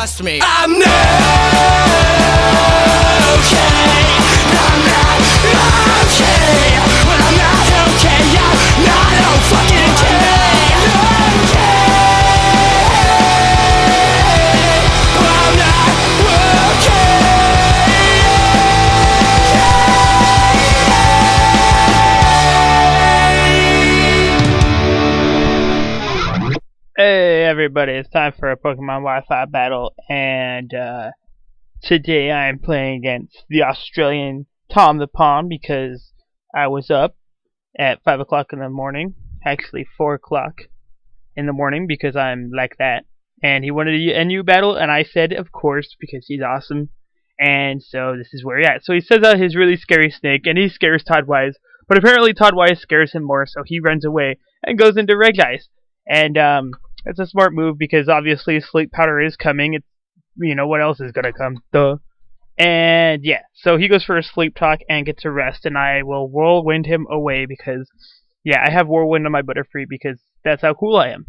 trust me. I'm not okay. I'm not okay. When I'm not okay, I'm not fucking okay. I'm not okay. Hey everybody, it's time for a Pokemon Wi-Fi battle, and today I am playing against the Australian TomthePom because I was up at 5 o'clock in the morning, actually 4 o'clock in the morning because I'm like that, and he wanted a new battle, and I said of course because he's awesome, and so this is where he's at. So he sends out his really scary snake, and he scares Toddwise, but apparently Toddwise scares him more, so he runs away and goes into Regice. And it's a smart move because obviously sleep powder is coming. It's, you know, what else is gonna come? Duh. And yeah, so he goes for a sleep talk and gets a rest, and I will whirlwind him away because yeah, I have whirlwind on my Butterfree because that's how cool I am.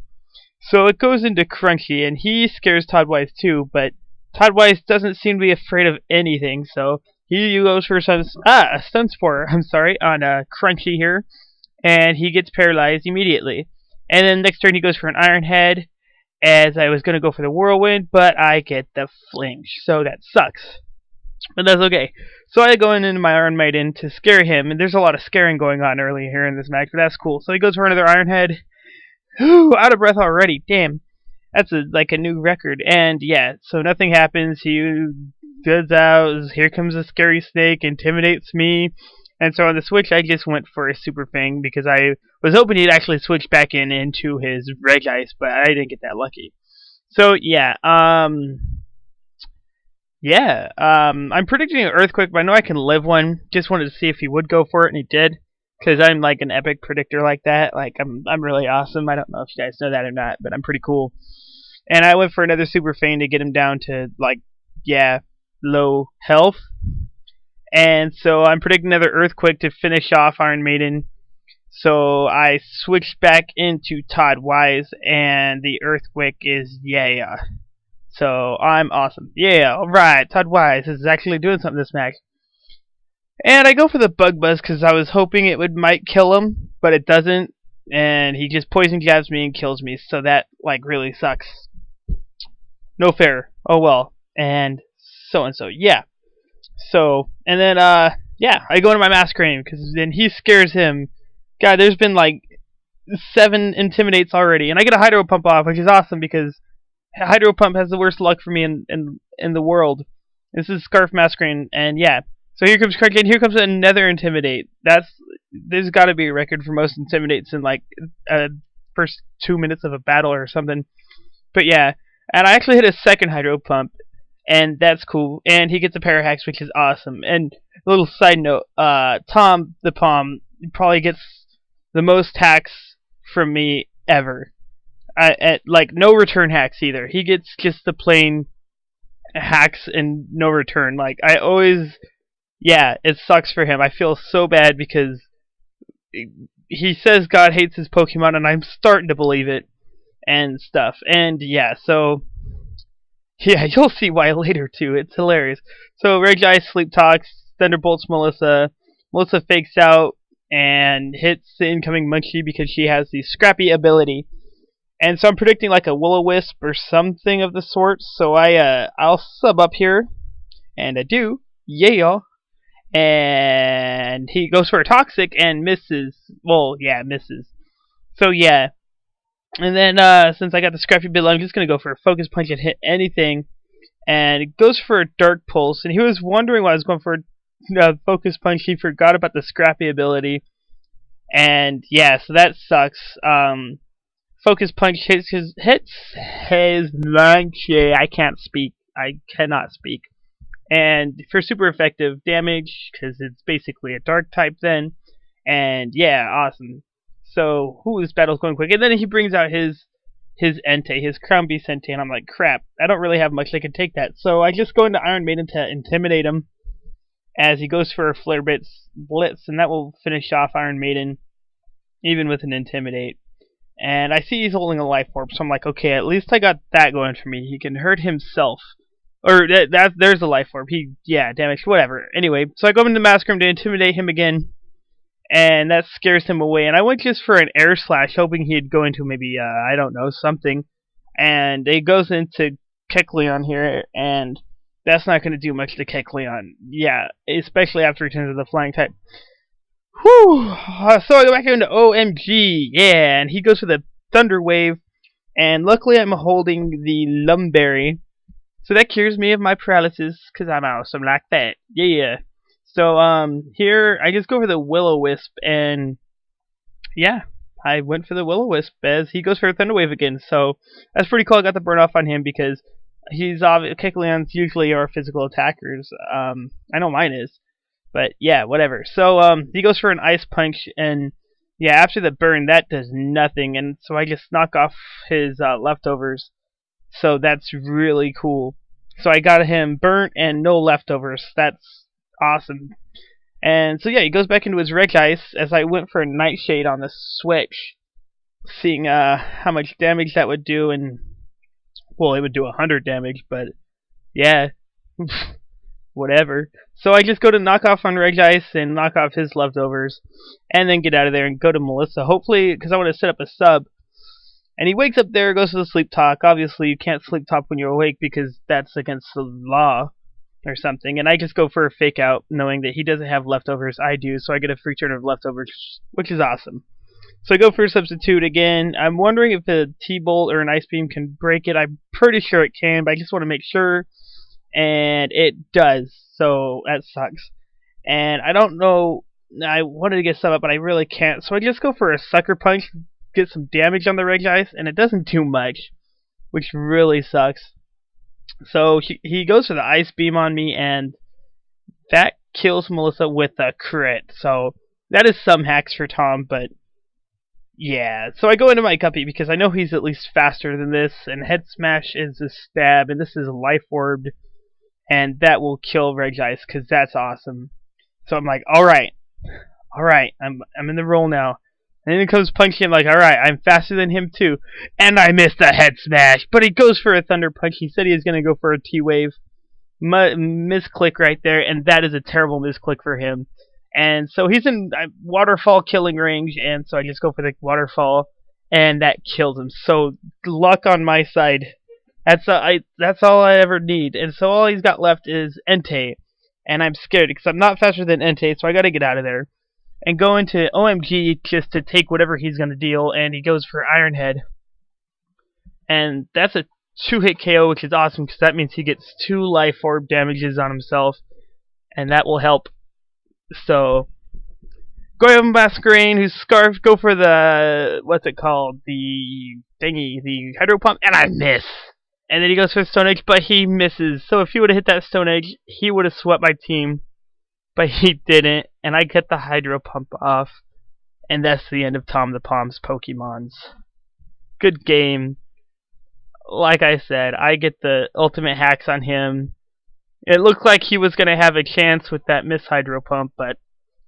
So it goes into Crunchy, and he scares Toddwise too, but Toddwise doesn't seem to be afraid of anything, so he goes for a Stun Spore, on Crunchy here, and he gets paralyzed immediately. And then next turn he goes for an Iron Head, as I was going to go for the Whirlwind, but I get the Flinch, so that sucks. But that's okay. So I go into my Iron Maiden to scare him, and there's a lot of scaring going on early here in this match, but that's cool. So he goes for another Iron Head. Whew, out of breath already, damn. That's like a new record. And yeah, so nothing happens. He goes out, here comes a scary snake, intimidates me. And so on the Switch, I just went for a Super Fang because I was hoping he'd actually switch back into his Regice, but I didn't get that lucky. So yeah, I'm predicting an Earthquake, but I know I can live one. Just wanted to see if he would go for it, and he did, because I'm like an epic predictor like that. Like I'm really awesome. I don't know if you guys know that or not, but I'm pretty cool. And I went for another Super Fang to get him down to low health. And so I'm predicting another Earthquake to finish off Iron Maiden. So I switched back into Toddwise, and the Earthquake is yeah. So I'm awesome. Yeah, alright, Toddwise is actually doing something this match. And I go for the Bug Buzz because I was hoping it might kill him, but it doesn't. And he just poison jabs me and kills me, so that really sucks. No fair. Oh well. And so, yeah. So, and then, yeah, I go into my Masquerain, because then he scares him. God, there's been, 7 Intimidates already, and I get a Hydro Pump off, which is awesome, because Hydro Pump has the worst luck for me in the world. This is Scarf Masquerain, and yeah. So here comes Crunchy, and here comes another Intimidate. There's gotta be a record for most Intimidates in, first 2 minutes of a battle or something. But yeah, and I actually hit a second Hydro Pump, and that's cool. And he gets a Parahax, which is awesome. And a little side note, TomthePom probably gets the most hacks from me ever. No return hacks either. He gets just the plain hacks and no return. It sucks for him. I feel so bad because he says God hates his Pokemon, and I'm starting to believe it and stuff. And yeah, so yeah, you'll see why later too. It's hilarious. So Regice Sleep Talks, Thunderbolts Melissa. Melissa fakes out and hits the incoming Munchie because she has the Scrappy ability. And so I'm predicting a Will-O-Wisp or something of the sort. So I'll sub up here, and I do. Yeah. And he goes for a Toxic and misses. Well, yeah, misses. So yeah. And then, since I got the Scrappy ability, I'm just going to go for a Focus Punch and hit anything. And it goes for a Dark Pulse. And he was wondering why I was going for a Focus Punch. He forgot about the Scrappy ability. And, yeah, so that sucks. Focus Punch hits his lunch. I can't speak. I cannot speak. And for super effective damage, because it's basically a Dark type then. And, yeah, awesome. So, this battle's going quick. And then he brings out his Entei, his Crown Beast Entei, and I'm like, crap, I don't really have much that can take that. So I just go into Iron Maiden to intimidate him as he goes for a Flare Blitz, and that will finish off Iron Maiden, even with an Intimidate. And I see he's holding a life orb, so I'm like, okay, at least I got that going for me. He can hurt himself. Or, there's a life orb. Damage, whatever. Anyway, so I go into the mask room to intimidate him again, and that scares him away. And I went just for an air slash, hoping he'd go into maybe, I don't know, something. And it goes into Kecleon here, and that's not going to do much to Kecleon. Yeah, especially after he turns to the flying type. Whew! So I go back into OMG, yeah, and he goes for the Thunder Wave, and luckily I'm holding the Lumberry, so that cures me of my paralysis, because I'm awesome like that, yeah. So, here, I just go for the Will-O-Wisp, and, yeah, I went for the Will-O-Wisp, as he goes for a Thunder Wave again, so that's pretty cool. I got the burn off on him, because Kecleons usually are physical attackers, I know mine is. But yeah, whatever. So he goes for an Ice Punch, and yeah, after the burn, that does nothing, and so I just knock off his leftovers. So that's really cool. So I got him burnt and no leftovers. That's awesome. And so yeah, he goes back into his Reg Ice as I went for a Nightshade on the switch, seeing how much damage that would do, and well, it would do 100 damage, but yeah. Whatever. So I just go to knock off on Reg Ice and knock off his leftovers, and then get out of there and go to Melissa. Hopefully, because I want to set up a sub. And he wakes up there, goes to the sleep talk. Obviously, you can't sleep talk when you're awake because that's against the law or something. And I just go for a fake out, knowing that he doesn't have leftovers. I do, so I get a free turn of leftovers, which is awesome. So I go for a substitute again. I'm wondering if a T-Bolt or an Ice Beam can break it. I'm pretty sure it can, but I just want to make sure. And it does, so that sucks. And I don't know, I wanted to get some up, but I really can't, so I just go for a Sucker Punch, get some damage on the Reg Ice, and it doesn't do much, which really sucks. So he goes for the Ice Beam on me, and that kills Melissa with a crit, so that is some hacks for Tom, but yeah. So I go into my Guppy because I know he's at least faster than this, and Head Smash is a stab, and this is Life Orbed, and that will kill Reg Ice, because that's awesome. So I'm like, alright, I'm in the roll now. And then he comes punching, like, alright, I'm faster than him too. And I missed a Head Smash, but he goes for a Thunder Punch. He said he was going to go for a T-Wave. Misclick right there, and that is a terrible misclick for him. And so he's in Waterfall killing range, and so I just go for the Waterfall, and that kills him. So luck on my side. That's all I ever need. And so all he's got left is Entei. And I'm scared because I'm not faster than Entei, so I gotta get out of there. And go into OMG just to take whatever he's gonna deal, and he goes for Iron Head. And that's a 2-hit KO, which is awesome because that means he gets 2 Life Orb damages on himself. And that will help. So go over Masquerain, who's Scarf, go for the, what's it called? The thingy, the Hydro Pump, and I miss! And then he goes for Stone Edge, but he misses. So if he would have hit that Stone Edge, he would have swept my team. But he didn't, and I get the Hydro Pump off. And that's the end of TomthePom's Pokemons. Good game. Like I said, I get the ultimate hacks on him. It looked like he was going to have a chance with that miss Hydro Pump, but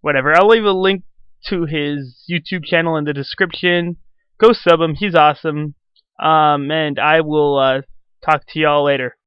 whatever. I'll leave a link to his YouTube channel in the description. Go sub him, he's awesome. And I will talk to y'all later.